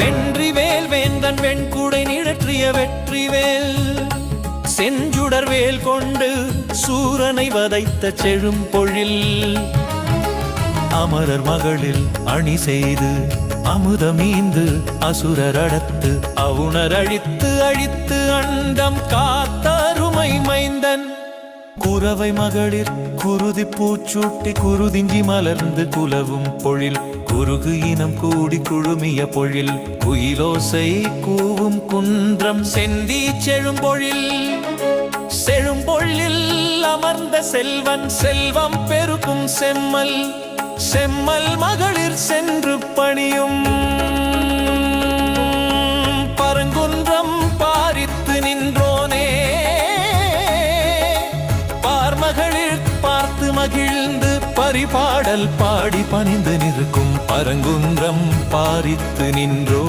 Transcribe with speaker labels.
Speaker 1: வென்றிவேல் வேந்தன் வெண்குடை நிழற்றிய வெற்றிவேல் செஞ்சுடர் வேல் கொண்டு சூரனை வதைத்த செழும்பொழில் அமரர் மகளில் அணி செய்து அமுதமீந்து அசுரர் அடத்து அவுணர் அழித்து அழித்து அண்டம் காத்தருமை மைந்தன் குரவை மகளிர் குருதி பூச்சூட்டி குருதிஞ்சி மலர்ந்து குலவும் பொழில் குறுகு இனம் கூடி குழுமிய பொழில் குயிலோசை கூவும் குன்றம் செந்தி செழும்பொழில் செழும்பொழில் அமர்ந்த செல்வன் செல்வம் பெருக்கும் செம்மல் செம்மல் மகளிர் சென்று பணியும் பரங்குன்றம் பாரித்து நின்றோனே பார்மகளிர் பார்த்து மகிழ்ந்து பரிபாடல் பாடி பணிந்து நிற்கும் பரங்குன்றம் பாரித்து நின்றோ